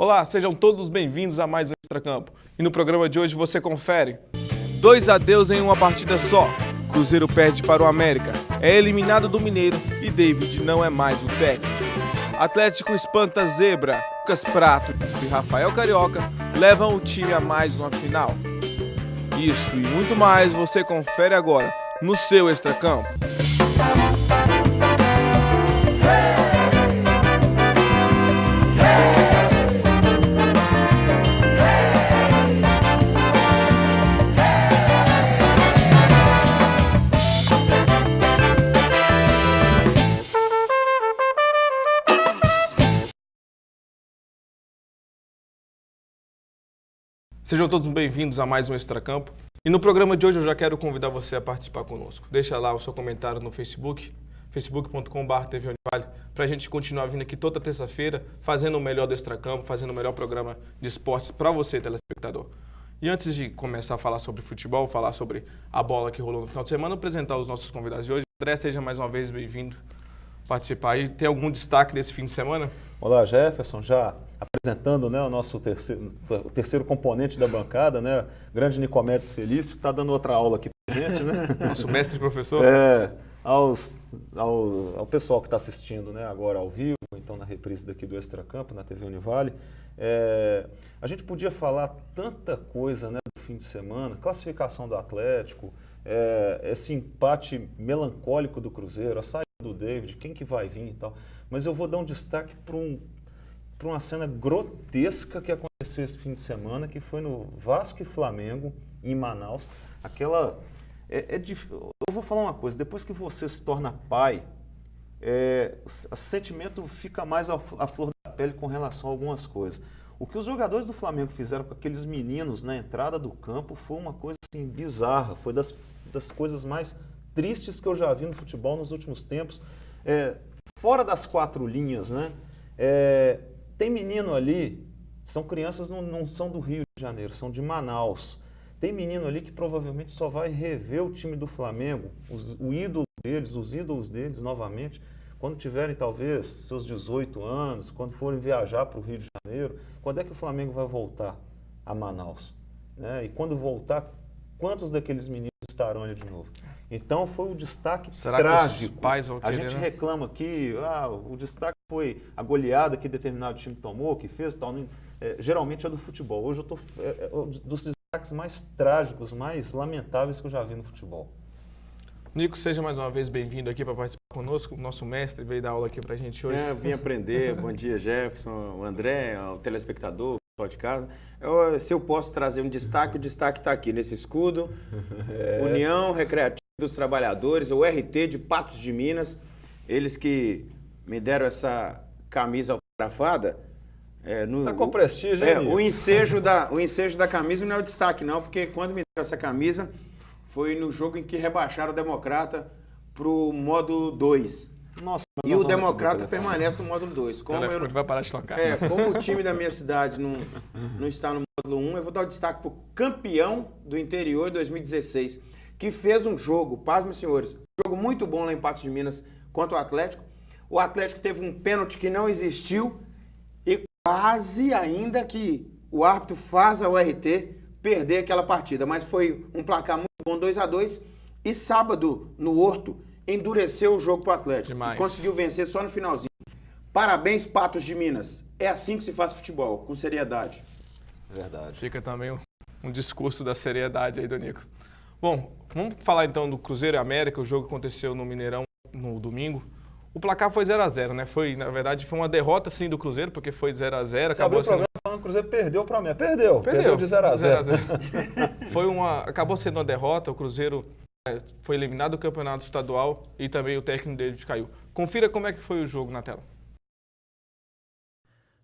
Olá, sejam todos bem-vindos a mais um Extracampo. E no programa de hoje você confere: 2-0 em uma partida só. Cruzeiro perde para o América, é eliminado do Mineiro e David não é mais o técnico. Atlético espanta zebra. Lucas Prato e Rafael Carioca levam o time a mais uma final. Isso e muito mais você confere agora no seu Extracampo. Sejam todos bem-vindos a mais um Extracampo. E no programa de hoje eu já quero convidar você a participar conosco. Deixa lá o seu comentário no Facebook, facebook.com/tvunivale, para a gente continuar vindo aqui toda terça-feira, fazendo o melhor do Extracampo, fazendo o melhor programa de esportes para você, telespectador. E antes de começar a falar sobre futebol, falar sobre a bola que rolou no final de semana, apresentar os nossos convidados de hoje. André, seja mais uma vez bem-vindo a participar aí. Tem algum destaque desse fim de semana? Olá, Jefferson, já apresentando, né, o nosso terceiro componente da bancada, né, grande Nicomedes Felício, está dando outra aula aqui pra gente, né? Nosso mestre e professor. Ao pessoal que está assistindo, né, agora ao vivo, então na reprise daqui do Extracampo, na TV Univale. A gente podia falar tanta coisa, né, do fim de semana, classificação do Atlético, esse empate melancólico do Cruzeiro, a saída do David, quem que vai vir e tal, mas eu vou dar um destaque para uma cena grotesca que aconteceu esse fim de semana, que foi no Vasco e Flamengo, em Manaus. Eu vou falar uma coisa, depois que você se torna pai, o sentimento fica mais à flor da pele com relação a algumas coisas. O que os jogadores do Flamengo fizeram com aqueles meninos na entrada do campo foi uma coisa assim, bizarra, foi das coisas mais tristes que eu já vi no futebol nos últimos tempos. Fora das quatro linhas, né? Tem menino ali, são crianças, não são do Rio de Janeiro, são de Manaus. Tem menino ali que provavelmente só vai rever o time do Flamengo, os ídolos deles novamente, quando tiverem talvez seus 18 anos, quando forem viajar para o Rio de Janeiro. Quando é que o Flamengo vai voltar a Manaus? Né? E quando voltar, quantos daqueles meninos estarão ali de novo? Então foi o destaque trágico. A gente reclama aqui, o destaque foi a goleada que determinado time tomou, que fez tal. Geralmente é do futebol. Hoje eu estou dos destaques mais trágicos, mais lamentáveis que eu já vi no futebol. Nico, seja mais uma vez bem-vindo aqui para participar conosco. O nosso mestre veio dar aula aqui para a gente hoje. Vim aprender. Bom dia, Jefferson, o André, o telespectador, o pessoal de casa. Se eu posso trazer um destaque, o destaque está aqui nesse escudo. União Recreativa dos Trabalhadores, o RT de Patos de Minas. Eles que me deram essa camisa autografada. Tá com prestígio, hein, o ensejo da camisa não é o destaque, não, porque quando me deram essa camisa foi no jogo em que rebaixaram o Democrata para o módulo 2. Nossa, e o Democrata permanece no módulo 2. Como vai parar de tocar. Como o time da minha cidade não está no módulo 1, eu vou dar o destaque para o campeão do interior 2016, que fez um jogo, pasmem senhores, um jogo muito bom lá em Patos de Minas contra o Atlético. O Atlético teve um pênalti que não existiu e quase ainda que o árbitro faz ao RT perder aquela partida. Mas foi um placar muito bom, 2-2. E sábado, no Horto, endureceu o jogo para o Atlético. E conseguiu vencer só no finalzinho. Parabéns, Patos de Minas. É assim que se faz futebol, com seriedade. Verdade. Fica também um discurso da seriedade aí do Nico. Bom, vamos falar então do Cruzeiro e América. O jogo aconteceu no Mineirão no domingo. O placar foi 0-0, né? Na verdade, foi uma derrota sim do Cruzeiro, porque foi 0-0. Acabou o programa falando que o Cruzeiro perdeu para mim. Perdeu de 0-0. Acabou sendo uma derrota. O Cruzeiro foi eliminado do campeonato estadual e também o técnico dele caiu. Confira como é que foi o jogo na tela.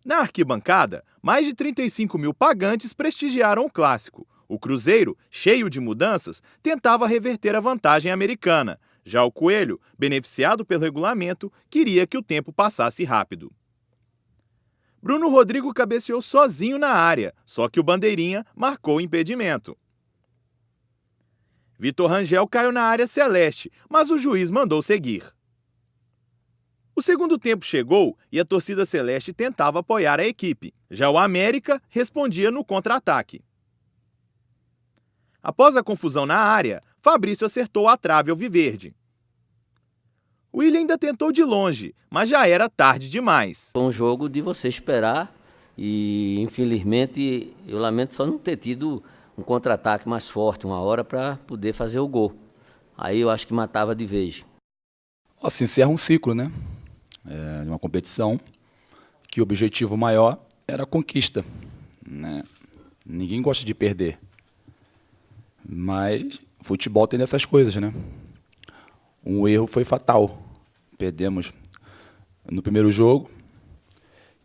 Na arquibancada, mais de 35 mil pagantes prestigiaram o clássico. O Cruzeiro, cheio de mudanças, tentava reverter a vantagem americana. Já o Coelho, beneficiado pelo regulamento, queria que o tempo passasse rápido. Bruno Rodrigo cabeceou sozinho na área, só que o bandeirinha marcou o impedimento. Vitor Rangel caiu na área celeste, mas o juiz mandou seguir. O segundo tempo chegou e a torcida celeste tentava apoiar a equipe. Já o América respondia no contra-ataque. Após a confusão na área, Fabrício acertou a trave alviverde. William ainda tentou de longe, mas já era tarde demais. Foi um jogo de você esperar e, infelizmente, eu lamento só não ter tido um contra-ataque mais forte uma hora para poder fazer o gol. Aí eu acho que matava de vez. Assim encerra um ciclo, né? De uma competição que o objetivo maior era a conquista, né? Ninguém gosta de perder. Mas futebol tem dessas coisas, né? Um erro foi fatal. Perdemos no primeiro jogo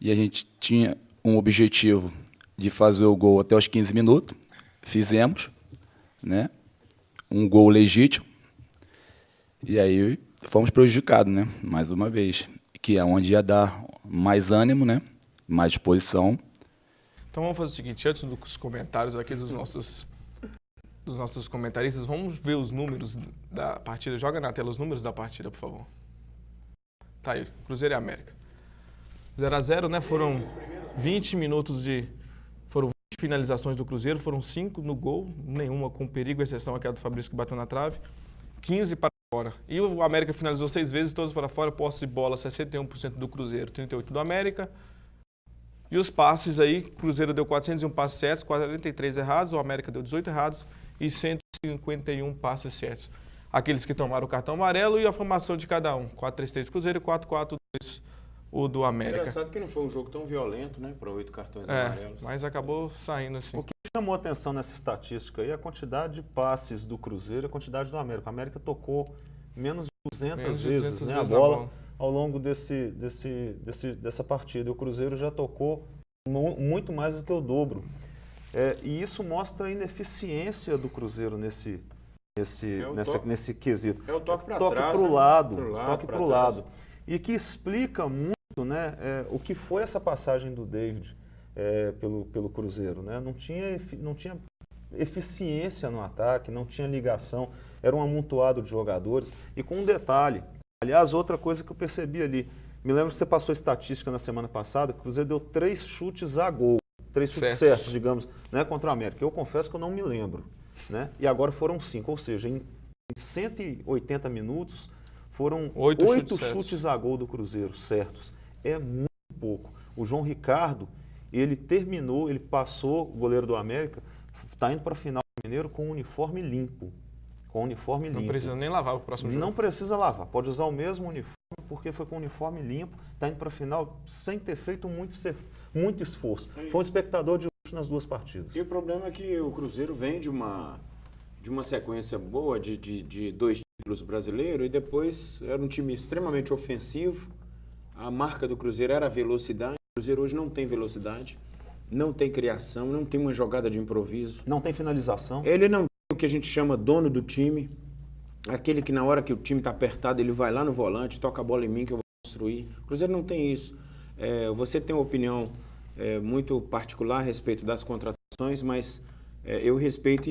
e a gente tinha um objetivo de fazer o gol até os 15 minutos. Fizemos, né? Um gol legítimo. E aí fomos prejudicados, né? Mais uma vez. Que é onde ia dar mais ânimo, né? Mais disposição. Então vamos fazer o seguinte, antes dos comentários aqui dos nossos comentaristas, vamos ver os números da partida. Joga na tela os números da partida, por favor. Tá aí, Cruzeiro e América. 0-0, né? Foram 20 minutos Foram 20 finalizações do Cruzeiro, foram 5 no gol, nenhuma com perigo, exceção aquela do Fabrício que bateu na trave. 15 para fora. E o América finalizou 6 vezes, todos para fora, posse de bola 61% do Cruzeiro, 38% do América. E os passes aí, o Cruzeiro deu 401 passes certos, 43 errados, o América deu 18 errados e 151 passes certos. Aqueles que tomaram o cartão amarelo e a formação de cada um. 4-3-3 Cruzeiro e 4-4-2 o do América. Engraçado que não foi um jogo tão violento, né? Para 8 cartões amarelos. Mas acabou saindo assim. O que chamou a atenção nessa estatística aí é a quantidade de passes do Cruzeiro e a quantidade do América. O América tocou menos de 200 vezes, né, a bola ao longo dessa partida. E o Cruzeiro já tocou muito mais do que o dobro. E isso mostra a ineficiência do Cruzeiro nesse quesito. É o toque para toque trás, para o né? lado, Toque para o lado. E que explica muito, né, o que foi essa passagem do David pelo Cruzeiro, né? Não tinha eficiência no ataque, não tinha ligação, era um amontoado de jogadores. E com um detalhe, aliás, outra coisa que eu percebi ali, me lembro que você passou a estatística na semana passada, que o Cruzeiro deu 3 chutes a gol, 3 chutes certos, digamos, né, contra o América. Eu confesso que eu não me lembro, né? E agora foram 5, ou seja, em 180 minutos foram 8 chutes a gol do Cruzeiro certos. É muito pouco. O João Ricardo, ele passou o goleiro do América, está indo para a final do Mineiro com um uniforme limpo. Não precisa nem lavar o próximo jogo. Não precisa lavar, pode usar o mesmo uniforme, porque foi com o uniforme limpo, está indo para a final sem ter feito muito esforço. Foi um espectador de luxo nas 2 partidas. E o problema é que o Cruzeiro vem de uma sequência boa de 2 títulos brasileiros e depois era um time extremamente ofensivo. A marca do Cruzeiro era a velocidade. O Cruzeiro hoje não tem velocidade, não tem criação, não tem uma jogada de improviso. Não tem finalização. Ele não tem o que a gente chama dono do time, aquele que na hora que o time está apertado ele vai lá no volante, toca a bola em mim que eu vou construir. O Cruzeiro não tem isso. Você tem uma opinião muito particular a respeito das contratações, mas eu respeito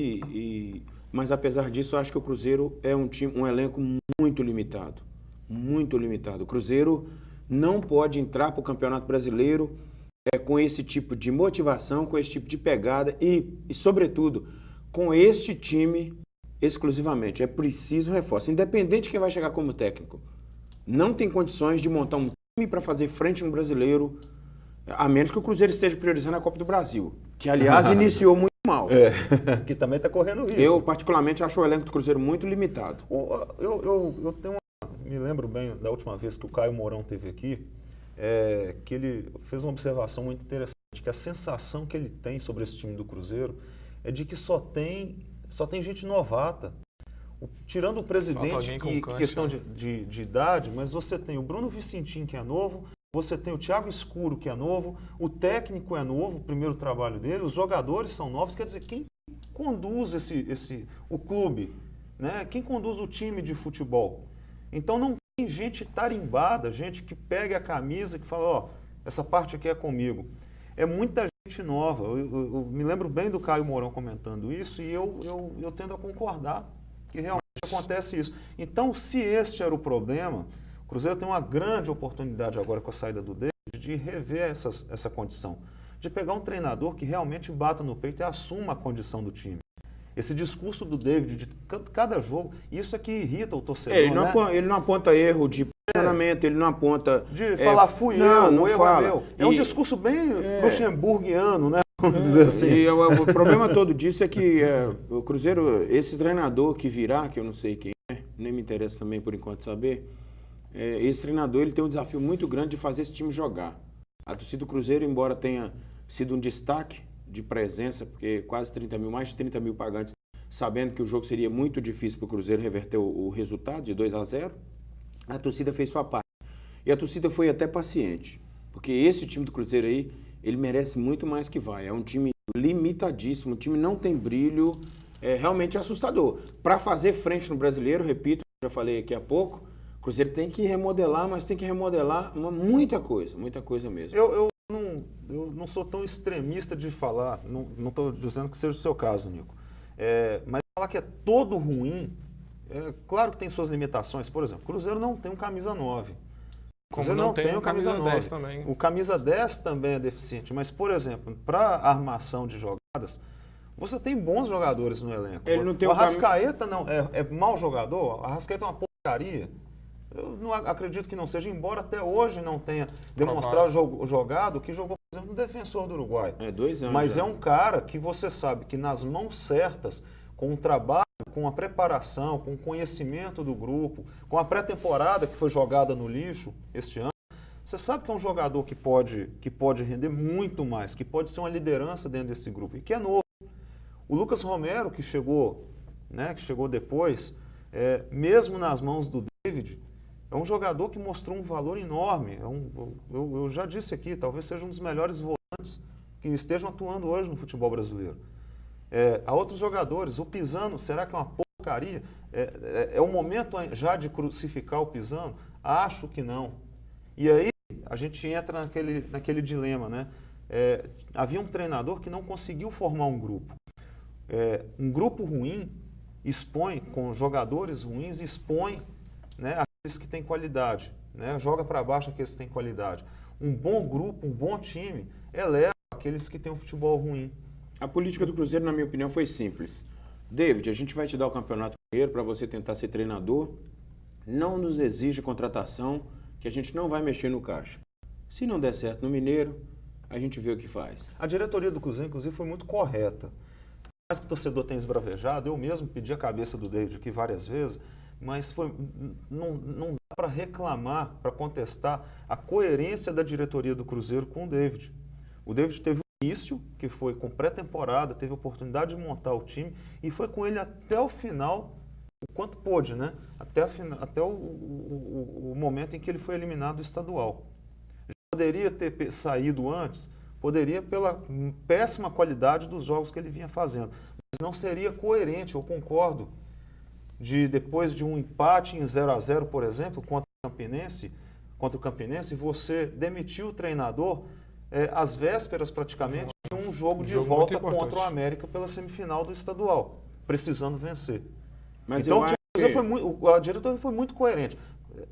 mas apesar disso eu acho que o Cruzeiro é um elenco muito limitado. Muito limitado. O Cruzeiro não pode entrar para o Campeonato Brasileiro com esse tipo de motivação, com esse tipo de pegada e sobretudo, com este time exclusivamente. É preciso reforço. Independente de quem vai chegar como técnico. Não tem condições de montar um time para fazer frente no Brasileiro, a menos que o Cruzeiro esteja priorizando a Copa do Brasil, que, aliás, iniciou muito mal. Que também está correndo risco. Eu, particularmente, acho o elenco do Cruzeiro muito limitado. Eu me lembro bem da última vez que o Caio Mourão esteve aqui, que ele fez uma observação muito interessante, que a sensação que ele tem sobre esse time do Cruzeiro é de que só tem gente novata. Tirando o presidente, que questão de idade, mas você tem o Bruno Vicentim, que é novo, você tem o Thiago Escuro, que é novo, o técnico é novo, o primeiro trabalho dele, os jogadores são novos, quer dizer, quem conduz o clube, né? Quem conduz o time de futebol? Então não tem gente tarimbada, gente que pega a camisa, que fala, essa parte aqui é comigo. É muita gente nova. Eu me lembro bem do Caio Mourão comentando isso e eu tendo a concordar que realmente acontece isso. Então, se este era o problema, o Cruzeiro tem uma grande oportunidade agora com a saída do David de rever essa condição, de pegar um treinador que realmente bata no peito e assuma a condição do time. Esse discurso do David de cada jogo, isso é que irrita o torcedor, Ele não aponta erro de posicionamento, ele não aponta... De falar, fui eu, o erro é meu. É um discurso bem luxemburguiano, né? Vamos dizer assim. E o problema todo disso é que o Cruzeiro, esse treinador que virá, que eu não sei quem é, nem me interessa também por enquanto saber, esse treinador ele tem um desafio muito grande de fazer esse time jogar. A torcida do Cruzeiro, embora tenha sido um destaque de presença, porque quase 30 mil, mais de 30 mil pagantes, sabendo que o jogo seria muito difícil para o Cruzeiro reverter o resultado de 2-0, a torcida fez sua parte. E a torcida foi até paciente, porque esse time do Cruzeiro aí, ele merece muito mais que vai. É um time limitadíssimo, o time não tem brilho, é realmente assustador. Para fazer frente no Brasileiro, repito, já falei aqui há pouco, o Cruzeiro tem que remodelar, mas tem que remodelar muita coisa mesmo. Eu não sou tão extremista de falar, não estou dizendo que seja o seu caso, Nico, mas falar que é todo ruim, claro que tem suas limitações. Por exemplo, o Cruzeiro não tem um camisa 9. Como não tem o camisa 10 também. O camisa 10 também é deficiente, mas, por exemplo, para armação de jogadas, você tem bons jogadores no elenco. Ele não tem o Arrascaeta não é mau jogador, o Arrascaeta é uma porcaria. Eu não acredito que não seja, embora até hoje não tenha demonstrado jogado que jogou, por exemplo, no Defensor do Uruguai. 2 anos. Mas já. é um cara que você sabe que nas mãos certas, com o trabalho, com a preparação, com o conhecimento do grupo, com a pré-temporada que foi jogada no lixo este ano, você sabe que é um jogador que pode render muito mais, que pode ser uma liderança dentro desse grupo e que é novo. O Lucas Romero, que chegou depois, mesmo nas mãos do David, é um jogador que mostrou um valor enorme. Eu já disse aqui, talvez seja um dos melhores volantes que estejam atuando hoje no futebol brasileiro. Há outros jogadores. O Pisano, será que é uma porcaria? É o momento já de crucificar o Pisano? Acho que não. E aí a gente entra naquele dilema, né? Havia um treinador que não conseguiu formar um grupo. Um grupo ruim expõe, com jogadores ruins, expõe, né, aqueles que têm qualidade, né? Joga para baixo aqueles que têm qualidade. Um bom grupo, um bom time, eleva aqueles que têm um futebol ruim. A política do Cruzeiro, na minha opinião, foi simples. David, a gente vai te dar o Campeonato Mineiro para você tentar ser treinador. Não nos exige contratação, que a gente não vai mexer no caixa. Se não der certo no Mineiro, a gente vê o que faz. A diretoria do Cruzeiro, inclusive, foi muito correta. Por mais que o torcedor tenha esbravejado, eu mesmo pedi a cabeça do David aqui várias vezes, mas não dá para reclamar, para contestar a coerência da diretoria do Cruzeiro com o David. O David teve um início, que foi com pré-temporada, teve a oportunidade de montar o time e foi com ele até o final, o quanto pôde, né? Até o momento em que ele foi eliminado do estadual. Poderia ter saído antes, poderia pela péssima qualidade dos jogos que ele vinha fazendo, mas não seria coerente, eu concordo, depois de um empate em 0-0, por exemplo, contra o Campinense, você demitiu o treinador às vésperas praticamente de um jogo de volta contra o América pela semifinal do estadual, precisando vencer. Mas então a diretoria foi muito coerente.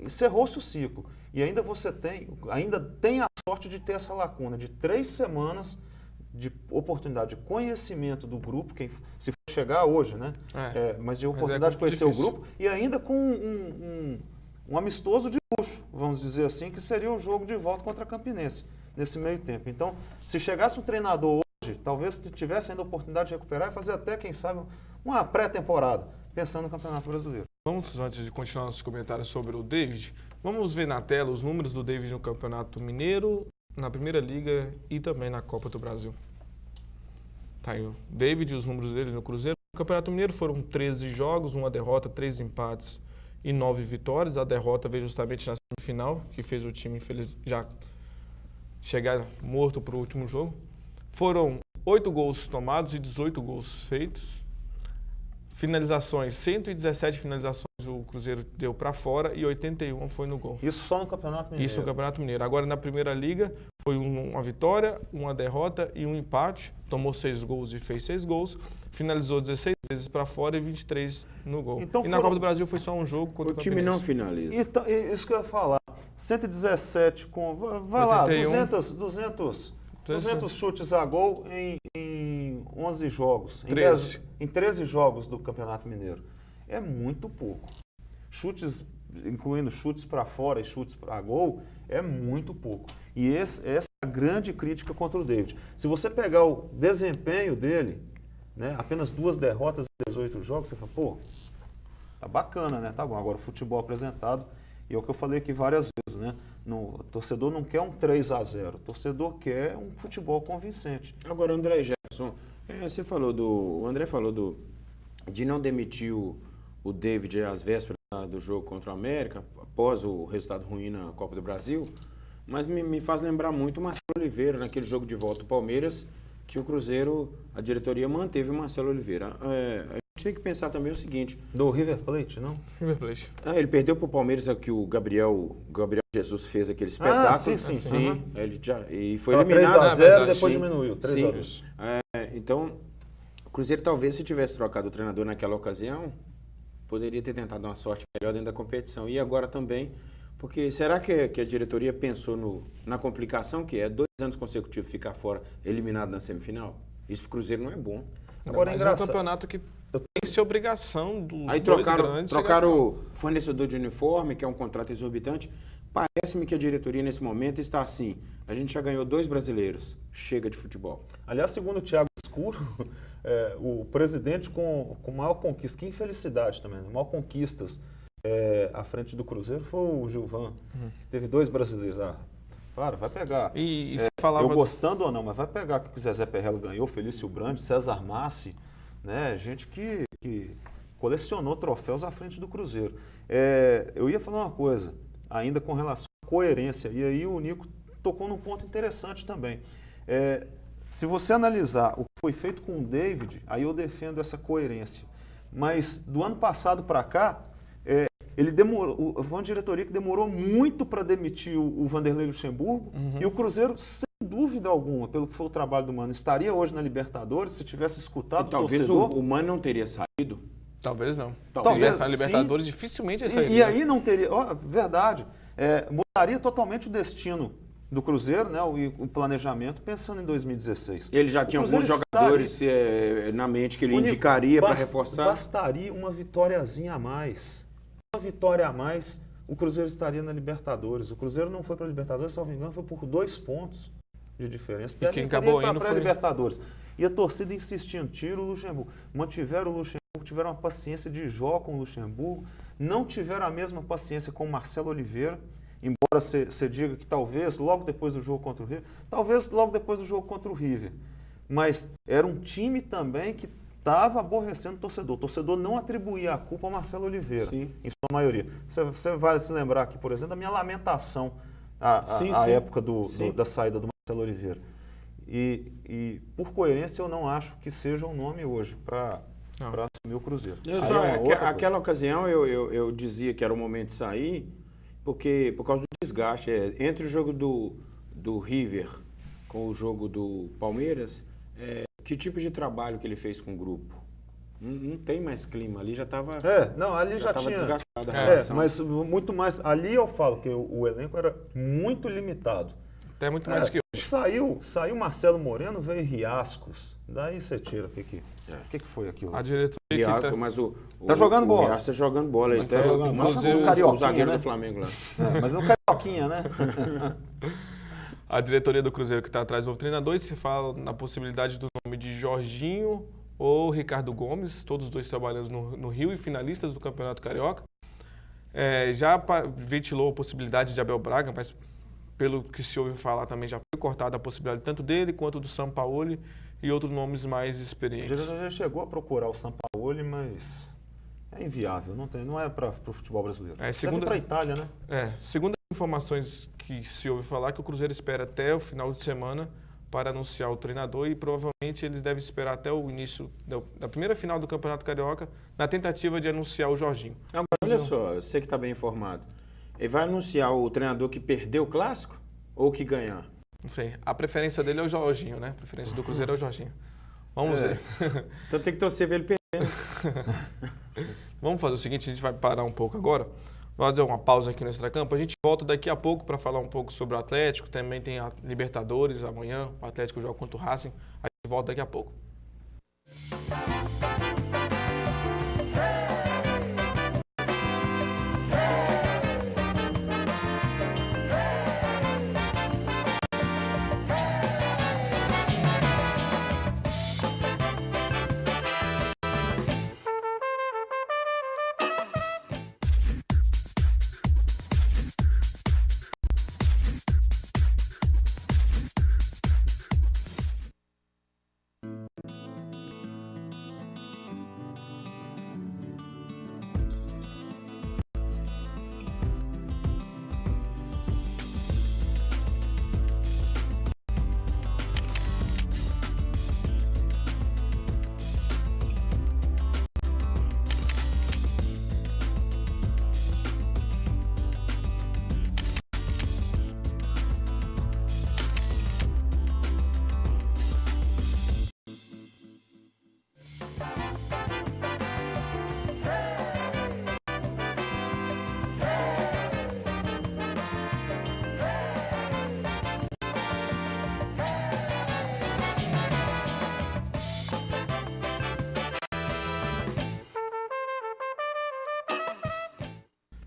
Encerrou-se o ciclo. E ainda você tem a sorte de ter essa lacuna de 3 semanas de oportunidade de conhecimento do grupo, se for chegar hoje, né? Mas de oportunidade de conhecer difícil. O grupo e ainda com um amistoso de luxo, vamos dizer assim, que seria o jogo de volta contra a Campinense, nesse meio tempo. Então, se chegasse um treinador hoje, talvez tivesse ainda a oportunidade de recuperar e fazer até, quem sabe, uma pré-temporada, pensando no Campeonato Brasileiro. Vamos, antes de continuar nossos comentários sobre o David, vamos ver na tela os números do David no Campeonato Mineiro, na Primeira Liga e também na Copa do Brasil. Tá aí o David e os números dele no Cruzeiro. No Campeonato Mineiro foram 13 jogos, 1 derrota, 3 empates e 9 vitórias. A derrota veio justamente na semifinal, que fez o time já chegar morto para o último jogo. Foram 8 gols tomados e 18 gols feitos. Finalizações, 117 finalizações o Cruzeiro deu para fora e 81 foi no gol. Isso só no Campeonato Mineiro? Isso no Campeonato Mineiro. Agora na Primeira Liga foi uma vitória, uma derrota e um empate. Tomou 6 gols e fez 6 gols. Finalizou 16 vezes para fora e 23 no gol. Então e na foram- Copa do Brasil foi só um jogo contra O o time não Campinense. finaliza. Então, isso que eu ia falar. 117 com. Vai lá, 81. 200 chutes a gol em 11 jogos. 13. Em 13 jogos do Campeonato Mineiro. É muito pouco. Chutes, incluindo chutes para fora e chutes para gol, é muito pouco. E essa é a grande crítica contra o David. Se você pegar o desempenho dele, né, apenas 2 derrotas em 18 jogos, você fala, pô, tá bacana, né? Tá bom. Agora o futebol apresentado, e é o que eu falei aqui várias vezes, né? O torcedor não quer um 3-0, o torcedor quer um futebol convincente. Agora, André Jefferson, o André falou de não demitir o David às vésperas do jogo contra o América, após o resultado ruim na Copa do Brasil, mas me faz lembrar muito o Marcelo Oliveira, naquele jogo de volta do Palmeiras, que o Cruzeiro, a diretoria manteve o Marcelo Oliveira. A gente tem que pensar também o seguinte... Do River Plate, não? River Plate. ele perdeu para o Palmeiras, que o Gabriel Jesus fez aquele espetáculo. sim. E foi Tava eliminado. 3-0, depois Sim, diminuiu. 3-2. sim. Então, o Cruzeiro talvez, se tivesse trocado o treinador naquela ocasião, poderia ter tentado uma sorte melhor dentro da competição. E agora também, porque será que a diretoria pensou na complicação que é 2 anos consecutivos ficar fora, eliminado na semifinal? Isso para o Cruzeiro não é bom. Agora é Mas é um engraçado. campeonato que tem que ser obrigação do Aí trocaram o fornecedor de uniforme, que é um contrato exorbitante. Parece-me que a diretoria, nesse momento, está assim. A gente já ganhou 2 brasileiros. Chega de futebol. Aliás, segundo o Thiago Escuro, o presidente com maior conquista, que infelicidade também, né? Maior conquistas à frente do Cruzeiro foi o Gilvan. Teve 2 brasileiros. Vai pegar. E você falava... Eu gostando ou não, mas vai pegar que o Zezé Perrella ganhou, Felício Brandi, César Massi, né? Gente que colecionou troféus à frente do Cruzeiro. Eu ia falar uma coisa, ainda com relação à coerência, e aí o Nico tocou num ponto interessante também. Se você analisar o que foi feito com o David, aí eu defendo essa coerência. Mas do ano passado para cá, ele demorou, foi uma diretoria que demorou muito para demitir o Vanderlei Luxemburgo, e o Cruzeiro, sem dúvida alguma, pelo que foi o trabalho do Mano, estaria hoje na Libertadores se tivesse escutado o Talvez torcedor. o Mano não teria saído. Talvez não. Talvez, Se tivesse na sim. Libertadores, dificilmente ia sair. E aí não teria, verdade, mudaria totalmente o destino do Cruzeiro, né, o planejamento, pensando em 2016. Ele já tinha alguns jogadores na mente que ele indicaria para reforçar. Bastaria uma vitóriazinha a mais. Uma vitória a mais, o Cruzeiro estaria na Libertadores. O Cruzeiro não foi para a Libertadores, salvo engano, foi por 2 pontos de diferença. E quem acabou indo para a foi... Libertadores. E a torcida insistindo, tira o Luxemburgo. Mantiveram o Luxemburgo, tiveram uma paciência de Jó com o Luxemburgo, não tiveram a mesma paciência com o Marcelo Oliveira, embora você diga que talvez logo depois do jogo contra o River, mas era um time também que estava aborrecendo o torcedor. O torcedor não atribuía a culpa ao Marcelo Oliveira, Sim. em sua maioria. Você vai se lembrar aqui, por exemplo, da minha lamentação à época da saída do Marcelo Oliveira. E por coerência, eu não acho que seja um nome hoje para assumir o Cruzeiro. Aquela ocasião eu dizia que era o momento de sair, porque por causa do desgaste. Entre o jogo do River com o jogo do Palmeiras, que tipo de trabalho que ele fez com o grupo? Não tem mais clima, ali já estava ali já tinha desgastada a relação. Mas muito mais, ali eu falo que o elenco era muito limitado. Até muito mais que hoje. Saiu Marcelo Moreno, veio Riascos. Daí você tira o que foi aquilo? A diretoria Riasco, mas tá jogando bola. O Riasco tá jogando bola. Ele tá jogando bola. O zagueiro, né? Do Flamengo lá. Mas não carioquinha, né? A diretoria do Cruzeiro que está atrás do novo treinador, e se fala na possibilidade do nome de Jorginho ou Ricardo Gomes, todos os dois trabalhando no Rio e finalistas do Campeonato Carioca. Já ventilou a possibilidade de Abel Braga, mas pelo que se ouve falar também já foi cortada a possibilidade tanto dele quanto do Sampaoli e outros nomes mais experientes. O diretor já chegou a procurar o Sampaoli, mas é inviável, não é para o futebol brasileiro. Deve para a Itália, né? Segundo as informações que se ouve falar, que o Cruzeiro espera até o final de semana para anunciar o treinador e provavelmente eles devem esperar até o início da primeira final do Campeonato Carioca na tentativa de anunciar o Jorginho. Agora, olha só, você que está bem informado. Ele vai anunciar o treinador que perdeu o Clássico ou que ganhar? Não sei. A preferência dele é o Jorginho, né? A preferência do Cruzeiro é o Jorginho. Vamos ver. Então tem que torcer para ele perder. Vamos fazer o seguinte, a gente vai parar um pouco agora. Vamos fazer uma pausa aqui no Extracampo. A gente volta daqui a pouco para falar um pouco sobre o Atlético. Também tem a Libertadores amanhã. O Atlético joga contra o Racing. A gente volta daqui a pouco.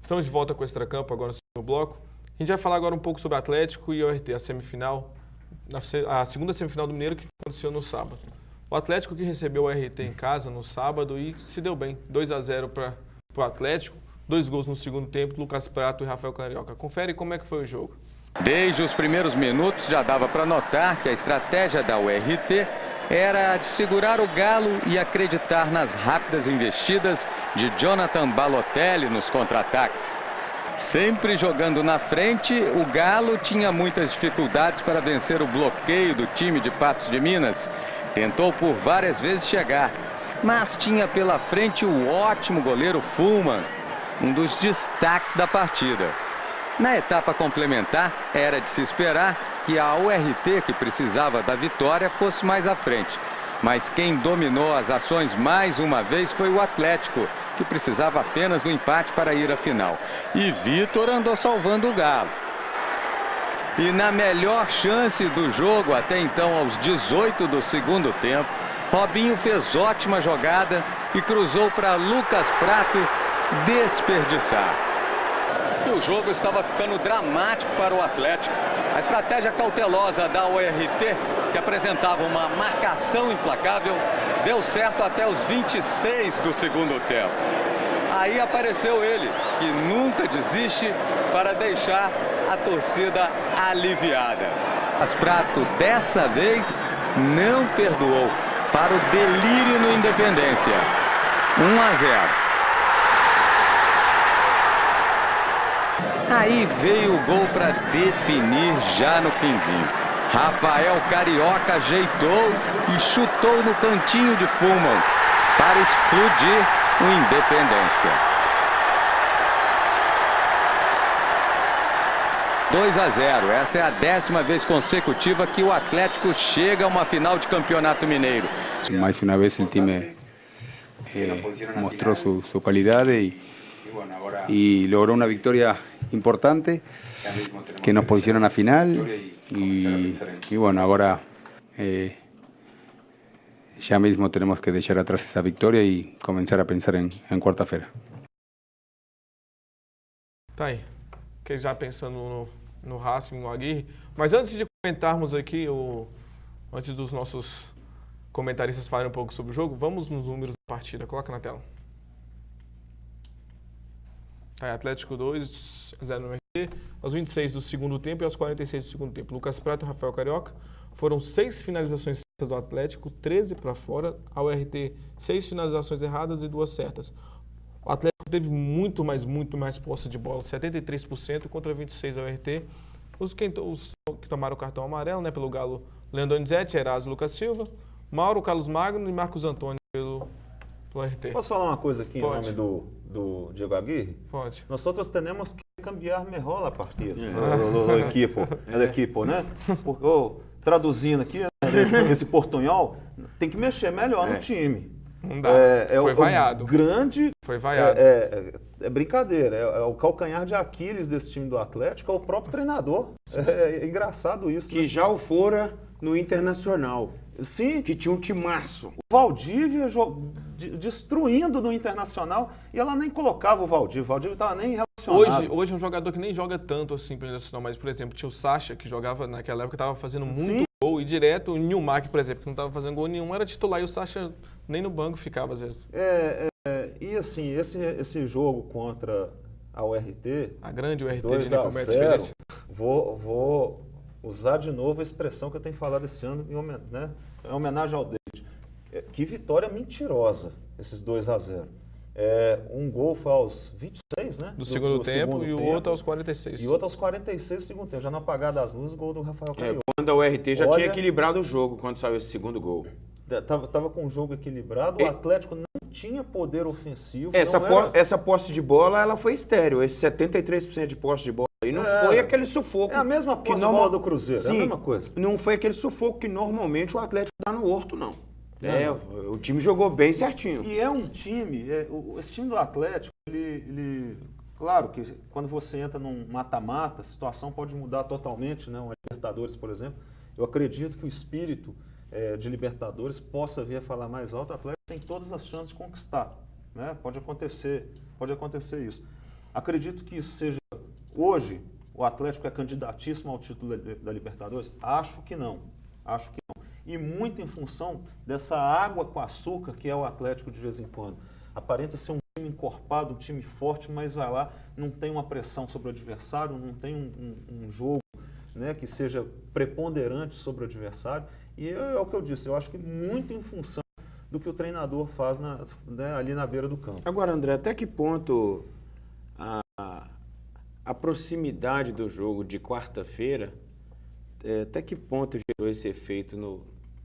Estamos de volta com o Extracampo agora no segundo bloco. A gente vai falar agora um pouco sobre o Atlético e o RT, a semifinal, a segunda semifinal do Mineiro que aconteceu no sábado. O Atlético que recebeu o RT em casa no sábado e se deu bem. 2-0 para o Atlético, 2 gols no segundo tempo, Lucas Prato e Rafael Carioca. Confere como é que foi o jogo. Desde os primeiros minutos já dava para notar que a estratégia da URT era de segurar o Galo e acreditar nas rápidas investidas de Jonathan Balotelli nos contra-ataques. Sempre jogando na frente, o Galo tinha muitas dificuldades para vencer o bloqueio do time de Patos de Minas. Tentou por várias vezes chegar, mas tinha pela frente o ótimo goleiro Fulman, um dos destaques da partida. Na etapa complementar, era de se esperar que a URT, que precisava da vitória, fosse mais à frente. Mas quem dominou as ações mais uma vez foi o Atlético, que precisava apenas do empate para ir à final. E Vitor andou salvando o Galo. E na melhor chance do jogo, até então aos 18 do segundo tempo, Robinho fez ótima jogada e cruzou para Lucas Prato desperdiçar. E o jogo estava ficando dramático para o Atlético. A estratégia cautelosa da URT, que apresentava uma marcação implacável, deu certo até os 26 do segundo tempo. Aí apareceu ele, que nunca desiste, para deixar a torcida aliviada. Mas Prato, dessa vez, não perdoou para o delírio no Independência. 1-0. Aí veio o gol para definir já no finzinho. Rafael Carioca ajeitou e chutou no cantinho de Fulman para explodir o Independência. 2-0. Esta é a 10ª vez consecutiva que o Atlético chega a uma final de Campeonato Mineiro. Mais uma vez o time mostrou sua qualidade e logrou uma vitória importante que nos posiciona na final y bueno, ahora ya mismo tenemos que dejar atrás esa victoria y comenzar a pensar en cuarta-feira. Tá aí, que já pensando no Racing, no Aguirre, mas antes de comentarmos aqui, antes dos nossos comentaristas falarem um pouco sobre o jogo, vamos nos números da partida, coloca na tela. Atlético 2, 0 no RT, aos 26 do segundo tempo e aos 46 do segundo tempo. Lucas Prato e Rafael Carioca foram 6 finalizações certas do Atlético, 13 para fora. A URT, 6 finalizações erradas e 2 certas. O Atlético teve muito mais posse de bola, 73% contra 26% da URT. Os que tomaram o cartão amarelo, né, pelo Galo, Leandro Donizete, Erasmo Lucas Silva, Mauro, Carlos Magno e Marcos Antônio pelo RT. Posso falar uma coisa aqui Pode. em nome do Diego Aguirre? Pode. Nós temos que cambiar melhor a partida do equipo, né? Traduzindo aqui, esse portunhol, tem que mexer melhor no time. Não dá. Foi o vaiado. grande... Foi vaiado. É brincadeira, é o calcanhar de Aquiles desse time do Atlético, é o próprio treinador. É engraçado isso. Que né? já o fora no Internacional. Sim, Que tinha um timaço. o Valdívia destruindo no Internacional e ela nem colocava o Valdívia não estava nem relacionado. Hoje é um jogador que nem joga tanto assim pelo Internacional, mas, por exemplo, tinha o Sacha, que jogava naquela época, estava fazendo muito Sim. gol, e direto o Nilmar, por exemplo, que não estava fazendo gol nenhum, era titular, e o Sacha nem no banco ficava às vezes. E assim, esse jogo contra a URT, A grande URT de 2-0, Nicomedes Feliz. vou usar de novo a expressão que eu tenho falado esse ano em homenagem ao David. Que vitória mentirosa, esses 2-0. Um gol foi aos 26, né? Do segundo tempo, e o outro aos 46. E outro aos 46 do segundo tempo. Já no apagar das luzes, o gol do Rafael Carioca. Quando a URT já Olha- tinha equilibrado o jogo quando saiu esse segundo gol. Tava com o jogo equilibrado, o Atlético não tinha poder ofensivo. Essa posse de bola, ela foi estéreo. Esse 73% de posse de bola aí não foi aquele sufoco. É a mesma posse de bola do Cruzeiro, é a mesma coisa. Não foi aquele sufoco que normalmente o Atlético dá no Horto, não. O time jogou bem certinho. E é um time, esse time do Atlético, claro que quando você entra num mata-mata, a situação pode mudar totalmente, né? Uma Libertadores, por exemplo. Eu acredito que o espírito de Libertadores possa vir a falar mais alto, o Atlético tem todas as chances de conquistar, né? Pode acontecer isso. Acredito que isso seja, hoje, o Atlético é candidatíssimo ao título da Libertadores? Acho que não. E muito em função dessa água com açúcar que é o Atlético de vez em quando. Aparenta ser um time encorpado, um time forte, mas vai lá, não tem uma pressão sobre o adversário, não tem um jogo, né, que seja preponderante sobre o adversário. E é o que eu disse, eu acho que muito em função do que o treinador faz ali na beira do campo. Agora, André, até que ponto a proximidade do jogo de quarta-feira, até que ponto gerou esse efeito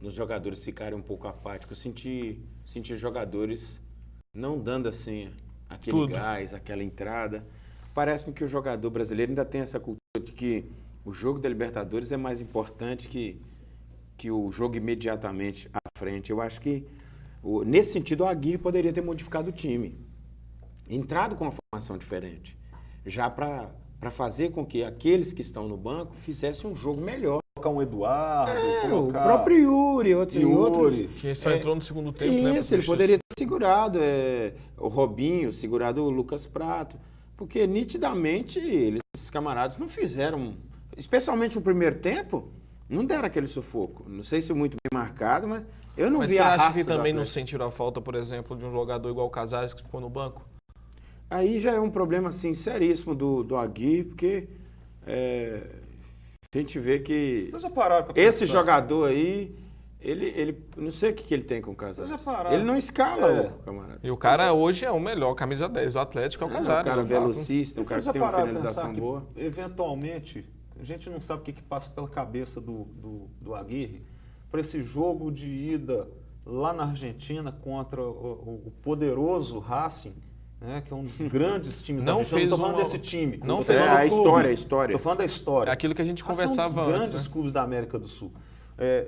nos jogadores ficarem um pouco apáticos? Senti jogadores não dando assim aquele gás, aquela entrada. Parece-me que o jogador brasileiro ainda tem essa cultura de que o jogo da Libertadores é mais importante que o jogo imediatamente à frente. Eu acho que, nesse sentido, o Aguirre poderia ter modificado o time, entrado com uma formação diferente, já para fazer com que aqueles que estão no banco fizessem um jogo melhor. Colocar um Eduardo, O próprio Yuri, outros. Que só entrou no segundo tempo, né? Isso, ele poderia ter segurado o Robinho, segurado o Lucas Prato, porque nitidamente esses camaradas não fizeram, especialmente no primeiro tempo, não deram aquele sufoco. Não sei se muito bem marcado, mas eu não vi a raça. Mas você acha que também do não Atlético. sentiram a falta, por exemplo, de um jogador igual o Casares que ficou no banco? Aí já é um problema assim, seríssimo do Aguirre, porque a gente vê que Vocês já pararam pra esse pensar? jogador aí, ele não sei o que ele tem com o Casares. Vocês já pararam? Ele não escala o camarada. E o cara hoje é o melhor, camisa 10 do Atlético, é o O Casares. cara exato. velocista, o cara Vocês que já tem uma pararam pra finalização pensar boa. que, eventualmente, a gente não sabe o que passa pela cabeça do Aguirre para esse jogo de ida lá na Argentina contra o poderoso Racing, né, que é um dos grandes times Não argentinos. fez Não estou falando uma- desse time. não tô fez falando a do clube. história, a história. Estou falando da história. É aquilo que a gente Racing é conversava um dos antes, grandes né? clubes da América do Sul.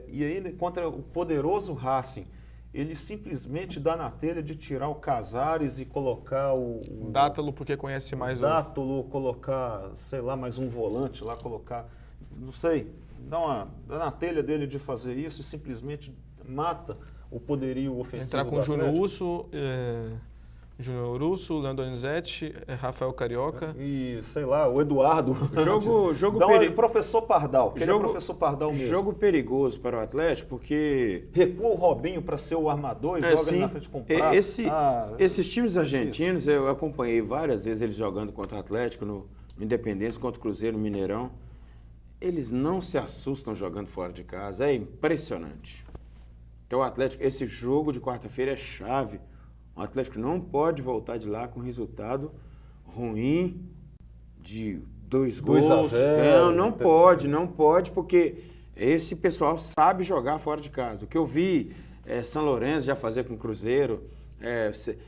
E aí, contra o poderoso Racing, ele simplesmente dá na telha de tirar o Casares e colocar o Dátalo, porque conhece mais o... Dátalo, colocar, sei lá, mais um volante lá, colocar, não sei, dá na telha dele de fazer isso e simplesmente mata o poderio ofensivo Entrar com do o Júnior Atlético. Urso, Leandro Donizete, Rafael Carioca. E, sei lá, o Eduardo. Jogo Dá perigo. professor Pardal, que ele é o Jogo- professor Pardal mesmo. Jogo perigoso para o Atlético, porque Recua o Robinho para ser o armador e joga ele na frente com o Prato. esses times argentinos, eu acompanhei várias vezes eles jogando contra o Atlético, no Independência, contra o Cruzeiro, no Mineirão. Eles não se assustam jogando fora de casa, é impressionante. Então o Atlético, esse jogo de quarta-feira é chave. O Atlético não pode voltar de lá com resultado ruim de 2 gols. 2-0. Não pode, porque esse pessoal sabe jogar fora de casa. O que eu vi São Lourenço já fazer com o Cruzeiro,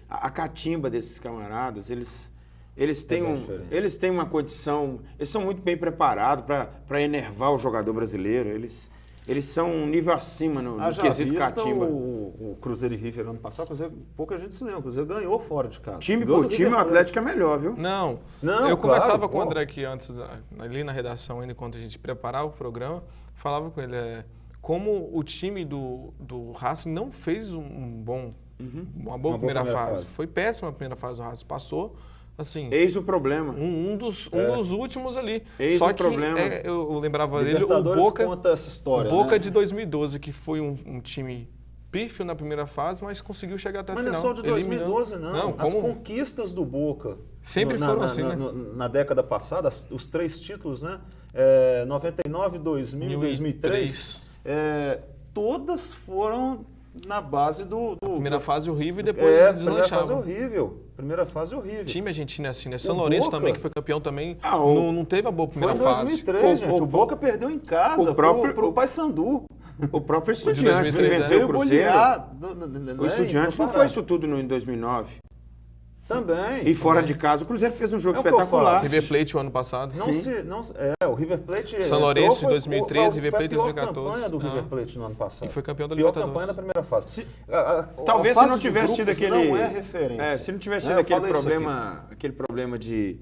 a catimba desses camaradas, eles têm uma condição, eles são muito bem preparados para enervar o jogador brasileiro. Eles Eles são um nível acima no Haja quesito vista catimba. o Cruzeiro e River ano passado, o Cruzeiro, pouca gente se lembra, o Cruzeiro ganhou fora de casa. Time Ganhou por do time, o River Plate. Atlético é melhor, viu? Não, Não, eu claro, conversava com o pô. André aqui antes, ali na redação, ainda enquanto a gente preparava o programa, falava com ele como o time do Racing não fez uma boa primeira fase. Foi péssima a primeira fase do Racing, passou, assim, Eis o problema. um dos últimos ali. Eis Só o que problema. eu lembrava dele, o Libertadores Boca, conta essa história, o Boca né? de 2012, que foi um time pífio na primeira fase, mas conseguiu chegar até a Mas final. não é só de 2012, eliminando. não. As como conquistas do Boca Sempre foram assim, né? na década passada, os 3 títulos, né? 99, 2000 e 2003, todas foram na base do... primeira fase horrível e depois primeira deslanchava. fase horrível. Primeira fase horrível. O time argentino é assim, né? São O Lourenço Boca- também, que foi campeão também, Ah, não teve a boa Foi primeira em fase. 2003, gente. O Boca perdeu em casa o próprio- pro Paysandu. O próprio de Estudiantes que 2003, venceu Veio o Cruzeiro. golear, O Estudiantes não foi isso tudo em 2009. Também. E fora de casa, o Cruzeiro fez um jogo É o que eu espetacular. falo. River Plate o ano passado. O River Plate... São Lourenço entrou, em 2013, River Plate em Foi a 2014. pior campanha do River Plate no ano passado. E foi campeão da Pior Libertadores. campanha da primeira fase. Talvez A se fase não de tivesse tido grupos aquele. não é referência. Se não tivesse Né? tido Eu falei isso aquele problema de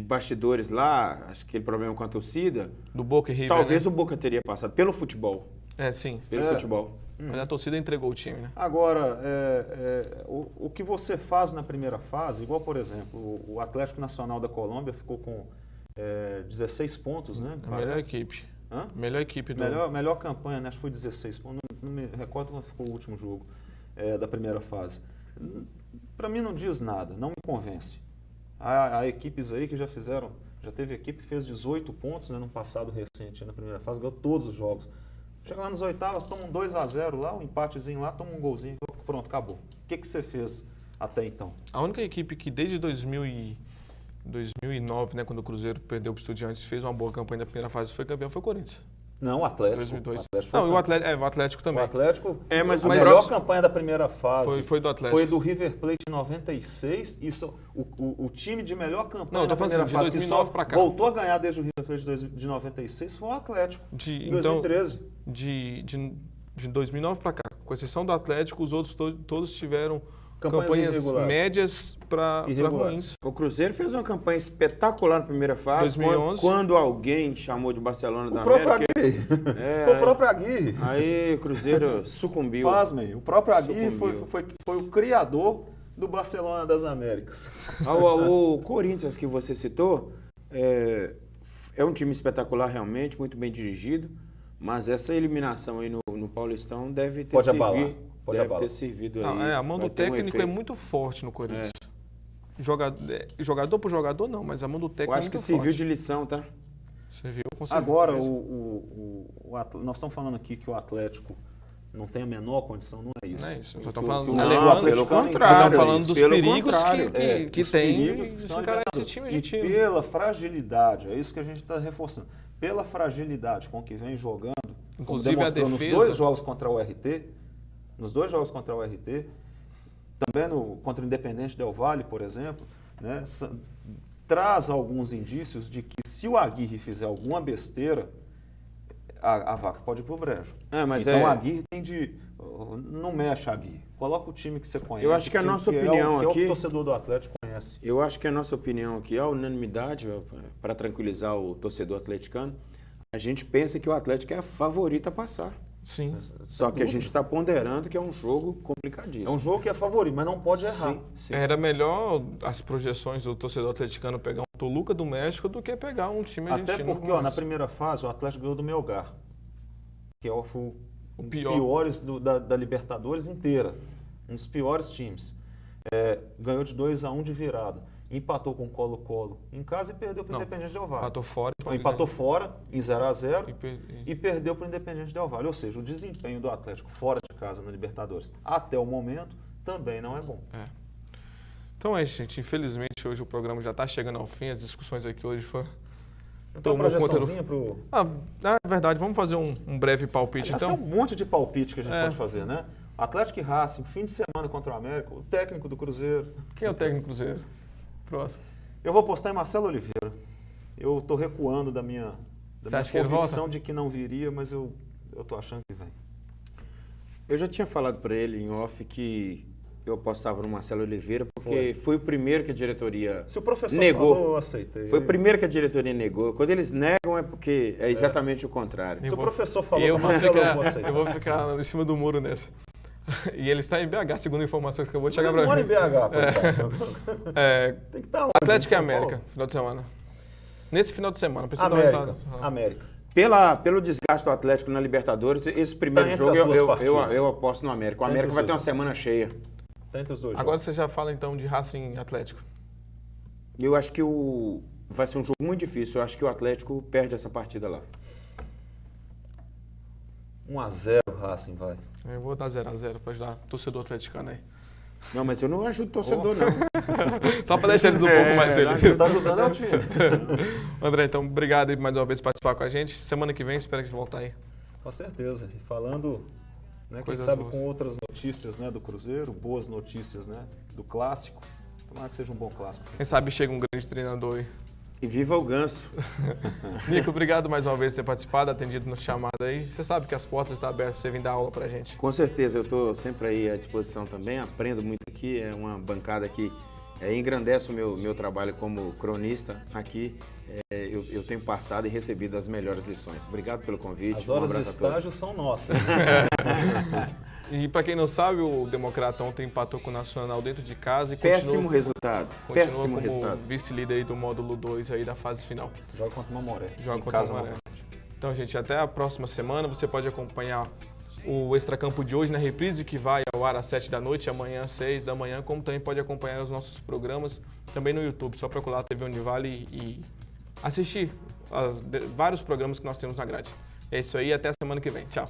bastidores lá, acho que aquele problema com a torcida, Do Boca e River, talvez né? o Boca teria passado pelo futebol. Sim. Pelo futebol. Mas a torcida entregou o time, né? Agora, o que você faz na primeira fase, igual, por exemplo, o Atlético Nacional da Colômbia ficou com 16 pontos, né? A melhor equipe. Hã? Melhor equipe do... Melhor campanha, né? Acho que foi 16 pontos. Não me recordo quando ficou o último jogo da primeira fase. Para mim não diz nada, não me convence. Há equipes aí que já teve equipe que fez 18 pontos, né, no passado recente, na primeira fase, ganhou todos os jogos. Chega lá nos oitavas, toma um 2-0 lá, um empatezinho lá, toma um golzinho, pronto, acabou. O que você fez até então? A única equipe que desde 2009, né, quando o Cruzeiro perdeu para o Estudiantes, fez uma boa campanha na primeira fase, foi campeão, foi o Corinthians. Não, o Atlético. 2002. O Atlético foi Não, o campeão. Atlético O também. Atlético, Mas a o melhor próximo- campanha da primeira fase Foi do Atlético. foi do River Plate em 96. Isso, o time de melhor campanha Não, eu tô da falando primeira assim, de fase que 2009 só pra cá. voltou a ganhar desde o River Plate de 96 foi o Atlético, em 2013. De 2009 para cá, com exceção do Atlético, os outros todos tiveram Campanhas campanhas irregulares. médias para Irregulares. ruins. O Cruzeiro fez uma campanha espetacular na primeira fase. 2011. Quando alguém chamou de Barcelona da O próprio América. Aguirre. É, Foi o próprio Aguirre. Aí o Cruzeiro sucumbiu. Pasmem, o próprio Aguirre Sucumbiu. foi o criador do Barcelona das Américas. O Corinthians que você citou é um time espetacular realmente, muito bem dirigido, mas essa eliminação aí no Paulistão deve ter Pode servido, abalar, pode deve abalar. ter servido aí. A mão do vai ter um técnico é efeito. muito forte no Corinthians. Jogador por jogador não, mas a mão do Eu técnico acho é que muito serviu forte. de lição, tá? Serviu, com certeza. Agora, nós estamos falando aqui que o Atlético não tem a menor condição, não é isso. Não é isso, só estamos falando, Não, alegando- pelo nós contrário, estamos falando dos pelo perigos contrário. que Os tem perigos de que são encarar esse liderados. time E argentino. pela fragilidade, é isso que a gente está reforçando, pela fragilidade com que vem jogando, Inclusive como a demonstrou defesa. nos dois jogos contra o RT, também contra o Independente Del Valle, por exemplo, né, traz alguns indícios de que se o Aguirre fizer alguma besteira, a vaca pode ir pro brejo. Mas então o Aguirre tem de... Não mexe, Aguirre. Coloca o time que você conhece. Eu acho que a o time nossa que opinião é o aqui- o torcedor do Atlético conhece. Eu acho que a nossa opinião aqui, a unanimidade, para tranquilizar o torcedor atleticano, a gente pensa que o Atlético é a favorita a passar. Sim. Só que a gente está ponderando que é um jogo complicadíssimo. É um jogo que é favorito, mas não pode errar. Sim. Era melhor as projeções do torcedor atleticano pegar um Toluca do México do que pegar um time argentino. Até porque, na primeira fase, o Atlético ganhou do Melgar, que foi um dos pior. piores da Libertadores inteira. Um dos piores times. Ganhou de 2-1 de virada. Empatou com o Colo-Colo em casa e perdeu para o Não, Independente Del Valle. Empatou fora. Empatou fora em 0-0 E e perdeu para o Independente Del Valle. Ou seja, o desempenho do Atlético fora de casa na Libertadores, até o momento, também não é bom. Então é isso, gente. Infelizmente, hoje o programa já está chegando ao fim. As discussões aqui hoje foram... Então, uma projeçãozinha para o... É verdade. Vamos fazer um breve palpite, Aliás, então? tem um monte de palpite que a gente pode fazer, né? Atlético e Racing, fim de semana contra o América, o técnico do Cruzeiro. Quem é o técnico do Cruzeiro? Próximo. Eu vou apostar em Marcelo Oliveira. Eu estou recuando da minha Você acha que ele convicção volta? de que não viria, mas eu eu tô achando que vem. Eu já tinha falado para ele em off que eu apostava no Marcelo Oliveira, porque foi o primeiro que a diretoria Se o professor negou. falou, eu aceitei. Foi o primeiro que a diretoria negou. Quando eles negam é porque é exatamente o contrário. Se o professor falou Eu com o vou, Marcelo, eu vou ficar, aceitar. eu vou ficar em cima do muro nessa. E ele está em BH, segundo informações que eu vou chegar Ele para mora em BH, coitado. Tem que estar onde? Atlético e Em São Paulo? América, final de semana. Nesse final de semana, precisa dar um América. resultado. América. Pelo desgaste do Atlético na Libertadores, esse primeiro Tá entre jogo as duas eu partidas. aposto no América. O Tá entre América os vai ter uma dois. semana cheia. Tá entre os dois. Agora jogos. você já fala então de Racing Atlético. Eu acho que vai ser um jogo muito difícil. Eu acho que o Atlético perde essa partida lá. 1-0 Racing, vai. Eu vou dar 0-0 para ajudar o torcedor atleticano aí. Não, mas eu não ajudo o torcedor, não. Só para deixar eles um pouco mais Você felizes. tá ajudando é o time. André, então obrigado aí mais uma vez por participar com a gente. Semana que vem, espero que você voltar aí. Com certeza. E falando, né, quem Coisas sabe boas. com outras notícias, né, do Cruzeiro, boas notícias, né, do clássico. Tomara que seja um bom clássico. Quem sabe chega um grande treinador aí. E viva o Ganso. Nico, obrigado mais uma vez por ter participado, atendido no chamado aí. Você sabe que as portas estão abertas para você vir dar aula pra gente. Com certeza, eu estou sempre aí à disposição também. Aprendo muito aqui. É uma bancada que engrandece o meu trabalho como cronista aqui. Eu tenho passado e recebido as melhores lições. Obrigado pelo convite. As horas de abraço a todos. estágio são nossas. E pra quem não sabe, o Democrata ontem empatou com o Nacional dentro de casa e Péssimo resultado. continua Péssimo como resultado. vice-líder aí do módulo 2 aí da fase final. Joga contra uma Mamoré. Joga Em contra casa, o Maré. novamente. Então, gente, até a próxima semana. Você pode acompanhar o Extracampo de hoje na reprise, que vai ao ar às 7 da noite, amanhã às 6 da manhã, como também pode acompanhar os nossos programas também no YouTube. Só procurar a TV Univale e assistir vários programas que nós temos na grade. É isso aí, até a semana que vem. Tchau.